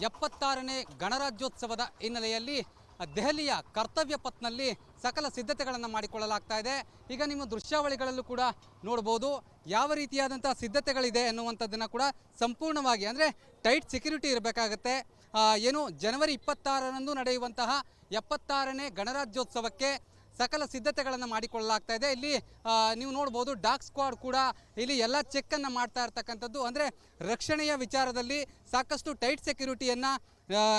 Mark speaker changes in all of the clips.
Speaker 1: 76ನೇ ಗಣರಾಜ್ಯೋತ್ಸವದ ಹಿನ್ನೆಲೆಯಲ್ಲಿ ದೆಹಲಿಯ ಕರ್ತವ್ಯ ಪಥ್ನಲ್ಲಿ ಸಕಲ ಸಿದ್ಧತೆಗಳನ್ನು ಮಾಡಿಕೊಳ್ಳಲಾಗ್ತಾ ಇದೆ. ಈಗ ನಿಮ್ಮ ದೃಶ್ಯಾವಳಿಗಳಲ್ಲೂ ಕೂಡ ನೋಡಬಹುದು ಯಾವ ರೀತಿಯಾದಂಥ ಸಿದ್ಧತೆಗಳಿದೆ ಅನ್ನುವಂಥದ್ದನ್ನು ಕೂಡ ಸಂಪೂರ್ಣವಾಗಿ ಅಂದರೆ ಟೈಟ್ ಸೆಕ್ಯೂರಿಟಿ ಇರಬೇಕಾಗುತ್ತೆ. ಏನು ಜನವರಿ 26ರಂದು ನಡೆಯುವಂತಹ 76ನೇ ಗಣರಾಜ್ಯೋತ್ಸವಕ್ಕೆ ಸಕಲ ಸಿದ್ಧತೆಗಳನ್ನು ಮಾಡಿಕೊಳ್ಳಲಾಗ್ತಾ ಇದೆ. ಇಲ್ಲಿ ನೀವು ನೋಡ್ಬೋದು ಡಾಗ್ ಸ್ಕ್ವಾಡ್ ಕೂಡ ಇಲ್ಲಿ ಎಲ್ಲ ಚೆಕ್ಕನ್ನು ಮಾಡ್ತಾ ಇರ್ತಕ್ಕಂಥದ್ದು. ಅಂದರೆ ರಕ್ಷಣೆಯ ವಿಚಾರದಲ್ಲಿ ಸಾಕಷ್ಟು ಟೈಟ್ ಸೆಕ್ಯೂರಿಟಿಯನ್ನು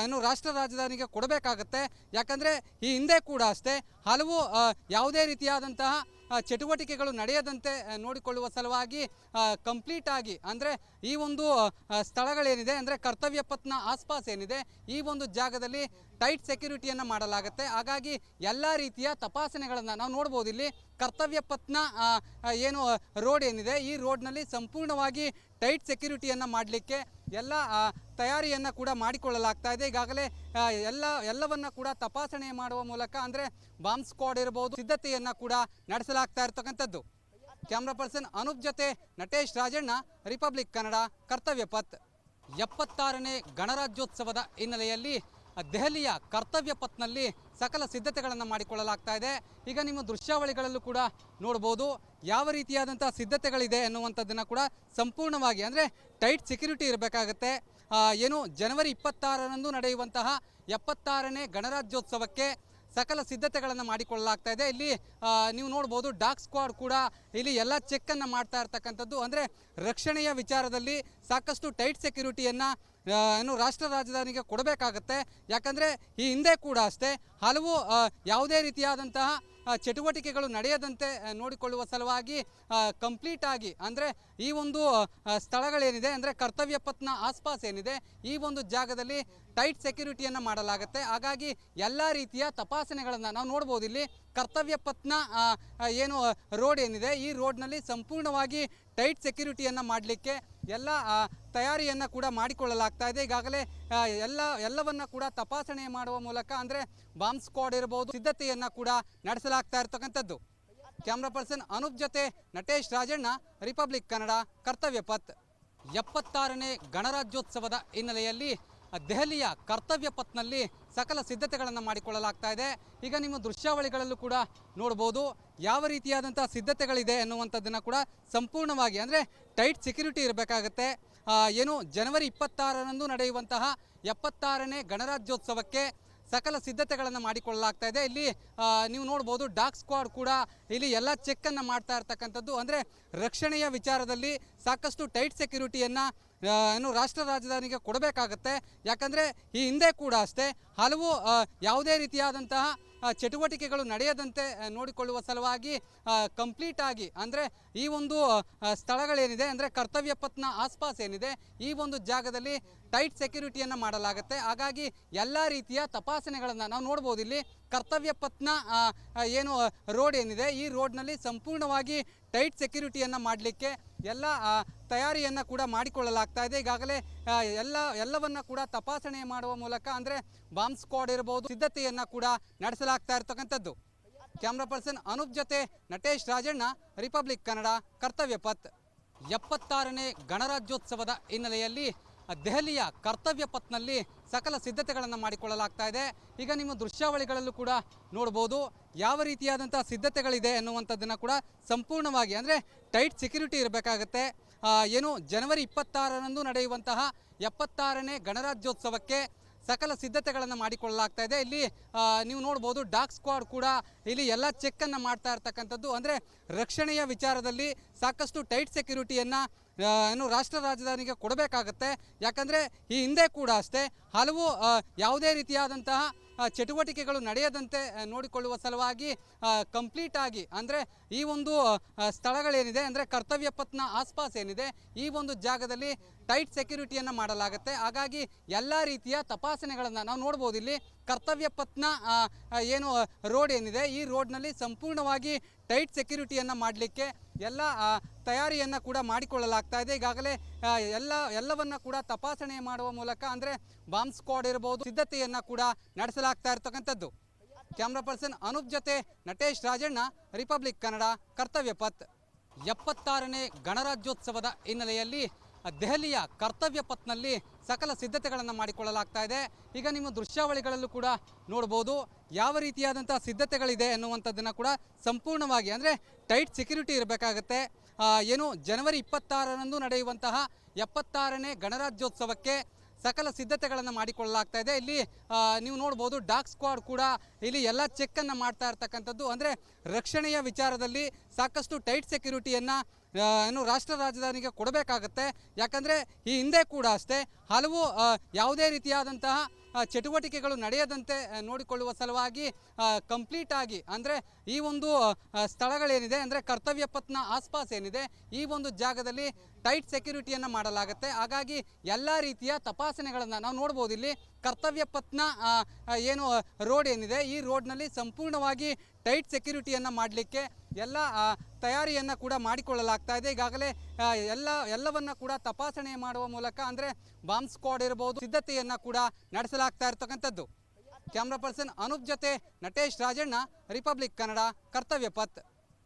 Speaker 1: ಏನು ರಾಷ್ಟ್ರ ರಾಜಧಾನಿಗೆ ಕೊಡಬೇಕಾಗತ್ತೆ. ಯಾಕಂದರೆ ಈ ಹಿಂದೆ ಕೂಡ ಅಷ್ಟೇ ಹಲವು ಯಾವುದೇ ರೀತಿಯಾದಂತಹ ಚಟುವಟಿಕೆಗಳು ನಡೆಯದಂತೆ ನೋಡಿಕೊಳ್ಳುವ ಸಲುವಾಗಿ ಕಂಪ್ಲೀಟ್ ಆಗಿ ಅಂದರೆ ಈ ಒಂದು ಸ್ಥಳಗಳೇನಿದೆ ಅಂದರೆ ಕರ್ತವ್ಯ ಪಥ್ನ ಆಸ್ಪಾಸ್ ಏನಿದೆ ಈ ಒಂದು ಜಾಗದಲ್ಲಿ ಟೈಟ್ ಸೆಕ್ಯೂರಿಟಿಯನ್ನು ಮಾಡಲಾಗುತ್ತೆ. ಹಾಗಾಗಿ ಎಲ್ಲ ರೀತಿಯ ತಪಾಸಣೆಗಳನ್ನು ನಾವು ನೋಡ್ಬೋದು. ಇಲ್ಲಿ ಕರ್ತವ್ಯ ಪಥ್ನ ಏನು ರೋಡ್ ಏನಿದೆ ಈ ರೋಡ್ನಲ್ಲಿ ಸಂಪೂರ್ಣವಾಗಿ ಟೈಟ್ ಸೆಕ್ಯೂರಿಟಿಯನ್ನು ಮಾಡಲಿಕ್ಕೆ ಎಲ್ಲ ತಯಾರಿಯನ್ನು ಕೂಡ ಮಾಡಿಕೊಳ್ಳಲಾಗ್ತಾ ಇದೆ. ಈಗಾಗಲೇ ಎಲ್ಲವನ್ನ ಕೂಡ ತಪಾಸಣೆ ಮಾಡುವ ಮೂಲಕ ಅಂದರೆ ಬಾಂಬ್ ಸ್ಕ್ವಾಡ್ ಇರಬಹುದು ಸಿದ್ಧತೆಯನ್ನು ಕೂಡ ನಡೆಸಲಾಗ್ತಾ ಇರತಕ್ಕಂಥದ್ದು. ಕ್ಯಾಮ್ರಾ ಪರ್ಸನ್ ಅನೂಪ್ ಜೊತೆ ನಟೇಶ್ ರಾಜಣ್ಣ, ರಿಪಬ್ಲಿಕ್ ಕನ್ನಡ, ಕರ್ತವ್ಯ ಪಥ್. 76ನೇ ಗಣರಾಜ್ಯೋತ್ಸವದ ಹಿನ್ನೆಲೆಯಲ್ಲಿ ದೆಹಲಿಯ ಕರ್ತವ್ಯ ಪಥ್ನಲ್ಲಿ ಸಕಲ ಸಿದ್ಧತೆಗಳನ್ನು ಮಾಡಿಕೊಳ್ಳಲಾಗ್ತಾ ಇದೆ. ಈಗ ನಿಮ್ಮ ದೃಶ್ಯಾವಳಿಗಳಲ್ಲೂ ಕೂಡ ನೋಡ್ಬೋದು ಯಾವ ರೀತಿಯಾದಂಥ ಸಿದ್ಧತೆಗಳಿದೆ ಅನ್ನುವಂಥದ್ದನ್ನು ಕೂಡ ಸಂಪೂರ್ಣವಾಗಿ ಅಂದರೆ ಟೈಟ್ ಸೆಕ್ಯೂರಿಟಿ ಇರಬೇಕಾಗತ್ತೆ. ಏನು ಜನವರಿ 26ರಂದು ನಡೆಯುವಂತಹ 76ನೇ ಗಣರಾಜ್ಯೋತ್ಸವಕ್ಕೆ ಸಕಲ ಸಿದ್ಧತೆಗಳನ್ನು ಮಾಡಿಕೊಳ್ಳಲಾಗ್ತಾ ಇದೆ. ಇಲ್ಲಿ ನೀವು ನೋಡ್ಬೋದು ಡಾಗ್ ಸ್ಕ್ವಾಡ್ ಕೂಡ ಇಲ್ಲಿ ಎಲ್ಲ ಚೆಕ್ಕನ್ನು ಮಾಡ್ತಾ ಇರ್ತಕ್ಕಂಥದ್ದು. ಅಂದರೆ ರಕ್ಷಣೆಯ ವಿಚಾರದಲ್ಲಿ ಸಾಕಷ್ಟು ಟೈಟ್ ಸೆಕ್ಯೂರಿಟಿಯನ್ನು ಏನು ರಾಷ್ಟ್ರ ರಾಜಧಾನಿಗೆ ಕೊಡಬೇಕಾಗತ್ತೆ. ಯಾಕಂದರೆ ಈ ಹಿಂದೆ ಕೂಡ ಅಷ್ಟೇ ಹಲವು ಯಾವುದೇ ರೀತಿಯಾದಂತಹ ಚಟುವಟಿಕೆಗಳು ನಡೆಯದಂತೆ ನೋಡಿಕೊಳ್ಳುವ ಸಲುವಾಗಿ ಕಂಪ್ಲೀಟ್ ಆಗಿ ಅಂದರೆ ಈ ಒಂದು ಸ್ಥಳಗಳೇನಿದೆ ಅಂದರೆ ಕರ್ತವ್ಯ ಪಥ್ನ ಆಸ್ಪಾಸ್ ಏನಿದೆ ಈ ಒಂದು ಜಾಗದಲ್ಲಿ ಟೈಟ್ ಸೆಕ್ಯೂರಿಟಿಯನ್ನು ಮಾಡಲಾಗುತ್ತೆ. ಹಾಗಾಗಿ ಎಲ್ಲ ರೀತಿಯ ತಪಾಸಣೆಗಳನ್ನು ನಾವು ನೋಡ್ಬೋದು. ಇಲ್ಲಿ ಕರ್ತವ್ಯ ಪಥ್ನ ಏನು ರೋಡ್ ಏನಿದೆ ಈ ರೋಡ್ನಲ್ಲಿ ಸಂಪೂರ್ಣವಾಗಿ ಟೈಟ್ ಸೆಕ್ಯೂರಿಟಿಯನ್ನು ಮಾಡಲಿಕ್ಕೆ ಎಲ್ಲ ತಯಾರಿಯನ್ನು ಕೂಡ ಮಾಡಿಕೊಳ್ಳಲಾಗ್ತಾ ಇದೆ. ಈಗಾಗಲೇ ಎಲ್ಲವನ್ನ ಕೂಡ ತಪಾಸಣೆ ಮಾಡುವ ಮೂಲಕ ಅಂದರೆ ಬಾಂಬ್ ಸ್ಕ್ವಾಡ್ ಇರಬಹುದು ಸಿದ್ಧತೆಯನ್ನು ಕೂಡ ನಡೆಸಲಾಗ್ತಾ ಇರತಕ್ಕಂಥದ್ದು. ಕ್ಯಾಮ್ರಾ ಪರ್ಸನ್ ಅನೂಪ್ ಜೊತೆ ನಟೇಶ್ ರಾಜಣ್ಣ, ರಿಪಬ್ಲಿಕ್ ಕನ್ನಡ, ಕರ್ತವ್ಯ ಪಥ್. 76ನೇ ಗಣರಾಜ್ಯೋತ್ಸವದ ಹಿನ್ನೆಲೆಯಲ್ಲಿ ದೆಹಲಿಯ ಕರ್ತವ್ಯ ಪಥ್ನಲ್ಲಿ ಸಕಲ ಸಿದ್ಧತೆಗಳನ್ನು ಮಾಡಿಕೊಳ್ಳಲಾಗ್ತಾ ಇದೆ. ಈಗ ನಿಮ್ಮ ದೃಶ್ಯಾವಳಿಗಳಲ್ಲೂ ಕೂಡ ನೋಡ್ಬೋದು ಯಾವ ರೀತಿಯಾದಂಥ ಸಿದ್ಧತೆಗಳಿದೆ ಅನ್ನುವಂಥದ್ದನ್ನು ಕೂಡ ಸಂಪೂರ್ಣವಾಗಿ ಅಂದರೆ ಟೈಟ್ ಸೆಕ್ಯೂರಿಟಿ ಇರಬೇಕಾಗತ್ತೆ. ಏನು ಜನವರಿ 26ರಂದು ನಡೆಯುವಂತಹ 76ನೇ ಗಣರಾಜ್ಯೋತ್ಸವಕ್ಕೆ ಸಕಲ ಸಿದ್ಧತೆಗಳನ್ನು ಮಾಡಿಕೊಳ್ಳಲಾಗ್ತಾ ಇದೆ. ಇಲ್ಲಿ ನೀವು ನೋಡ್ಬೋದು ಡಾಗ್ ಸ್ಕ್ವಾಡ್ ಕೂಡ ಇಲ್ಲಿ ಎಲ್ಲ ಚೆಕ್ಕನ್ನು ಮಾಡ್ತಾ ಇರ್ತಕ್ಕಂಥದ್ದು. ಅಂದರೆ ರಕ್ಷಣೆಯ ವಿಚಾರದಲ್ಲಿ ಸಾಕಷ್ಟು ಟೈಟ್ ಸೆಕ್ಯೂರಿಟಿಯನ್ನು ಏನು ರಾಷ್ಟ್ರ ರಾಜಧಾನಿಗೆ ಕೊಡಬೇಕಾಗತ್ತೆ. ಯಾಕಂದರೆ ಈ ಹಿಂದೆ ಕೂಡ ಅಷ್ಟೇ ಹಲವು ಯಾವುದೇ ರೀತಿಯಾದಂತಹ ಚಟುವಟಿಕೆಗಳು ನಡೆಯದಂತೆ ನೋಡಿಕೊಳ್ಳುವ ಸಲುವಾಗಿ ಕಂಪ್ಲೀಟ್ ಆಗಿ ಅಂದರೆ ಈ ಒಂದು ಸ್ಥಳಗಳೇನಿದೆ ಅಂದರೆ ಕರ್ತವ್ಯ ಪಥ್ನ ಆಸ್ಪಾಸ್ ಏನಿದೆ ಈ ಒಂದು ಜಾಗದಲ್ಲಿ ಟೈಟ್ ಸೆಕ್ಯೂರಿಟಿಯನ್ನು ಮಾಡಲಾಗುತ್ತೆ. ಹಾಗಾಗಿ ಎಲ್ಲ ರೀತಿಯ ತಪಾಸಣೆಗಳನ್ನು ನಾವು ನೋಡ್ಬೋದು. ಇಲ್ಲಿ ಕರ್ತವ್ಯ ಪಥ್ನ ಏನು ರೋಡ್ ಏನಿದೆ ಈ ರೋಡ್ನಲ್ಲಿ ಸಂಪೂರ್ಣವಾಗಿ ಟೈಟ್ ಸೆಕ್ಯೂರಿಟಿಯನ್ನು ಮಾಡಲಿಕ್ಕೆ ಎಲ್ಲ ತಯಾರಿಯನ್ನು ಕೂಡ ಮಾಡಿಕೊಳ್ಳಲಾಗ್ತಾ ಇದೆ. ಈಗಾಗಲೇ ಎಲ್ಲವನ್ನ ಕೂಡ ತಪಾಸಣೆ ಮಾಡುವ ಮೂಲಕ ಅಂದರೆ ಬಾಂಬ್ ಸ್ಕ್ವಾಡ್ ಇರಬಹುದು ಸಿದ್ಧತೆಯನ್ನು ಕೂಡ ನಡೆಸಲಾಗ್ತಾ ಇರತಕ್ಕಂಥದ್ದು. ಕ್ಯಾಮ್ರಾ ಪರ್ಸನ್ ಅನೂಪ್ ಜೊತೆ ನಟೇಶ್ ರಾಜಣ್ಣ, ರಿಪಬ್ಲಿಕ್ ಕನ್ನಡ, ಕರ್ತವ್ಯ ಪಥ್. 76ನೇ ಗಣರಾಜ್ಯೋತ್ಸವದ ಹಿನ್ನೆಲೆಯಲ್ಲಿ ದೆಹಲಿಯ ಕರ್ತವ್ಯ ಪಥ್ನಲ್ಲಿ ಸಕಲ ಸಿದ್ಧತೆಗಳನ್ನು ಮಾಡಿಕೊಳ್ಳಲಾಗ್ತಾ ಇದೆ. ಈಗ ನಿಮ್ಮ ದೃಶ್ಯಾವಳಿಗಳಲ್ಲೂ ಕೂಡ ನೋಡ್ಬೋದು ಯಾವ ರೀತಿಯಾದಂಥ ಸಿದ್ಧತೆಗಳಿದೆ ಅನ್ನುವಂಥದ್ದನ್ನು ಕೂಡ ಸಂಪೂರ್ಣವಾಗಿ ಅಂದರೆ ಟೈಟ್ ಸೆಕ್ಯೂರಿಟಿ ಇರಬೇಕಾಗತ್ತೆ. ಏನು ಜನವರಿ 26ರಂದು ನಡೆಯುವಂತಹ 76ನೇ ಗಣರಾಜ್ಯೋತ್ಸವಕ್ಕೆ ಸಕಲ ಸಿದ್ಧತೆಗಳನ್ನು ಮಾಡಿಕೊಳ್ಳಲಾಗ್ತಾ ಇದೆ. ಇಲ್ಲಿ ನೀವು ನೋಡ್ಬೋದು ಡಾಗ್ ಸ್ಕ್ವಾಡ್ ಕೂಡ ಇಲ್ಲಿ ಎಲ್ಲ ಚೆಕ್ಕನ್ನು ಮಾಡ್ತಾ ಇರ್ತಕ್ಕಂಥದ್ದು. ಅಂದರೆ ರಕ್ಷಣೆಯ ವಿಚಾರದಲ್ಲಿ ಸಾಕಷ್ಟು ಟೈಟ್ ಸೆಕ್ಯೂರಿಟಿಯನ್ನು ಏನು ರಾಷ್ಟ್ರ ರಾಜಧಾನಿಗೆ ಕೊಡಬೇಕಾಗತ್ತೆ. ಯಾಕಂದರೆ ಈ ಹಿಂದೆ ಕೂಡ ಅಷ್ಟೇ ಹಲವು ಯಾವುದೇ ರೀತಿಯಾದಂತಹ ಚಟುವಟಿಕೆಗಳು ನಡೆಯದಂತೆ ನೋಡಿಕೊಳ್ಳುವ ಸಲುವಾಗಿ ಕಂಪ್ಲೀಟ್ ಆಗಿ ಅಂದರೆ ಈ ಒಂದು ಸ್ಥಳಗಳೇನಿದೆ ಅಂದರೆ ಕರ್ತವ್ಯ ಪಥ್ನ ಆಸ್ಪಾಸ್ ಏನಿದೆ ಈ ಒಂದು ಜಾಗದಲ್ಲಿ ಟೈಟ್ ಸೆಕ್ಯೂರಿಟಿಯನ್ನು ಮಾಡಲಾಗುತ್ತೆ. ಹಾಗಾಗಿ ಎಲ್ಲ ರೀತಿಯ ತಪಾಸಣೆಗಳನ್ನು ನಾವು ನೋಡ್ಬೋದು. ಇಲ್ಲಿ ಕರ್ತವ್ಯ ಪಥ್ನ ಏನು ರೋಡ್ ಏನಿದೆ ಈ ರೋಡ್ನಲ್ಲಿ ಸಂಪೂರ್ಣವಾಗಿ ಟೈಟ್ ಸೆಕ್ಯೂರಿಟಿಯನ್ನು ಮಾಡಲಿಕ್ಕೆ ಎಲ್ಲ ತಯಾರಿಯನ್ನು ಕೂಡ ಮಾಡಿಕೊಳ್ಳಲಾಗ್ತಾ ಇದೆ. ಈಗಾಗಲೇ ಎಲ್ಲವನ್ನ ಕೂಡ ತಪಾಸಣೆ ಮಾಡುವ ಮೂಲಕ ಅಂದರೆ ಬಾಂಬ್ ಸ್ಕ್ವಾಡ್ ಇರಬಹುದು ಸಿದ್ಧತೆಯನ್ನು ಕೂಡ ನಡೆಸಲಾಗ್ತಾ ಇರತಕ್ಕಂಥದ್ದು. ಕ್ಯಾಮ್ರಾ ಪರ್ಸನ್ ಅನೂಪ್ ಜೊತೆ ನಟೇಶ್ ರಾಜಣ್ಣ, ರಿಪಬ್ಲಿಕ್ ಕನ್ನಡ, ಕರ್ತವ್ಯ ಪಥ್. 76ನೇ ಗಣರಾಜ್ಯೋತ್ಸವದ ಹಿನ್ನೆಲೆಯಲ್ಲಿ ದೆಹಲಿಯ ಕರ್ತವ್ಯ ಪಥ್ನಲ್ಲಿ ಸಕಲ ಸಿದ್ಧತೆಗಳನ್ನು ಮಾಡಿಕೊಳ್ಳಲಾಗ್ತಾ ಇದೆ. ಈಗ ನಿಮ್ಮ ದೃಶ್ಯಾವಳಿಗಳಲ್ಲೂ ಕೂಡ ನೋಡ್ಬೋದು ಯಾವ ರೀತಿಯಾದಂಥ ಸಿದ್ಧತೆಗಳಿದೆ ಅನ್ನುವಂಥದ್ದನ್ನು ಕೂಡ ಸಂಪೂರ್ಣವಾಗಿ ಅಂದರೆ ಟೈಟ್ ಸೆಕ್ಯೂರಿಟಿ ಇರಬೇಕಾಗತ್ತೆ. ಏನು ಜನವರಿ 26ರಂದು ನಡೆಯುವಂತಹ 76ನೇ ಗಣರಾಜ್ಯೋತ್ಸವಕ್ಕೆ ಸಕಲ ಸಿದ್ಧತೆಗಳನ್ನು ಮಾಡಿಕೊಳ್ಳಲಾಗ್ತಾ ಇದೆ. ಇಲ್ಲಿ ನೀವು ನೋಡ್ಬೋದು ಡಾಗ್ ಸ್ಕ್ವಾಡ್ ಕೂಡ ಇಲ್ಲಿ ಎಲ್ಲ ಚೆಕ್ಕನ್ನು ಮಾಡ್ತಾ ಇರ್ತಕ್ಕಂಥದ್ದು. ಅಂದರೆ ರಕ್ಷಣೆಯ ವಿಚಾರದಲ್ಲಿ ಸಾಕಷ್ಟು ಟೈಟ್ ಸೆಕ್ಯೂರಿಟಿಯನ್ನು ಏನು ರಾಷ್ಟ್ರ ರಾಜಧಾನಿಗೆ ಕೊಡಬೇಕಾಗತ್ತೆ. ಯಾಕಂದರೆ ಈ ಹಿಂದೆ ಕೂಡ ಅಷ್ಟೇ ಹಲವು ಯಾವುದೇ ರೀತಿಯಾದಂತಹ ಚಟುವಟಿಕೆಗಳು ನಡೆಯದಂತೆ ನೋಡಿಕೊಳ್ಳುವ ಸಲುವಾಗಿ ಕಂಪ್ಲೀಟ್ ಆಗಿ ಅಂದರೆ ಈ ಒಂದು ಸ್ಥಳಗಳೇನಿದೆ ಅಂದರೆ ಕರ್ತವ್ಯ ಪಥ್ನ ಆಸ್ಪಾಸ್ ಏನಿದೆ ಈ ಒಂದು ಜಾಗದಲ್ಲಿ ಟೈಟ್ ಸೆಕ್ಯೂರಿಟಿಯನ್ನು ಮಾಡಲಾಗುತ್ತೆ. ಹಾಗಾಗಿ ಎಲ್ಲ ರೀತಿಯ ತಪಾಸಣೆಗಳನ್ನು ನಾವು ನೋಡ್ಬೋದು. ಇಲ್ಲಿ ಕರ್ತವ್ಯ ಪಥ್ನ ಏನು ರೋಡ್ ಏನಿದೆ ಈ ರೋಡ್ನಲ್ಲಿ ಸಂಪೂರ್ಣವಾಗಿ ಟೈಟ್ ಸೆಕ್ಯೂರಿಟಿಯನ್ನು ಮಾಡಲಿಕ್ಕೆ ಎಲ್ಲ ತಯಾರಿಯನ್ನು ಕೂಡ ಮಾಡಿಕೊಳ್ಳಲಾಗ್ತಾ ಇದೆ. ಈಗಾಗಲೇ ಎಲ್ಲವನ್ನ ಕೂಡ ತಪಾಸಣೆ ಮಾಡುವ ಮೂಲಕ ಅಂದರೆ ಬಾಂಬ್ ಸ್ಕ್ವಾಡ್ ಇರಬಹುದು ಸಿದ್ಧತೆಯನ್ನು ಕೂಡ ನಡೆಸಲಾಗ್ತಾ ಇರತಕ್ಕಂಥದ್ದು. ಕ್ಯಾಮ್ರಾ ಪರ್ಸನ್ ಅನೂಪ್ ಜೊತೆ ನಟೇಶ್ ರಾಜಣ್ಣ, ರಿಪಬ್ಲಿಕ್ ಕನ್ನಡ, ಕರ್ತವ್ಯ ಪಥ್.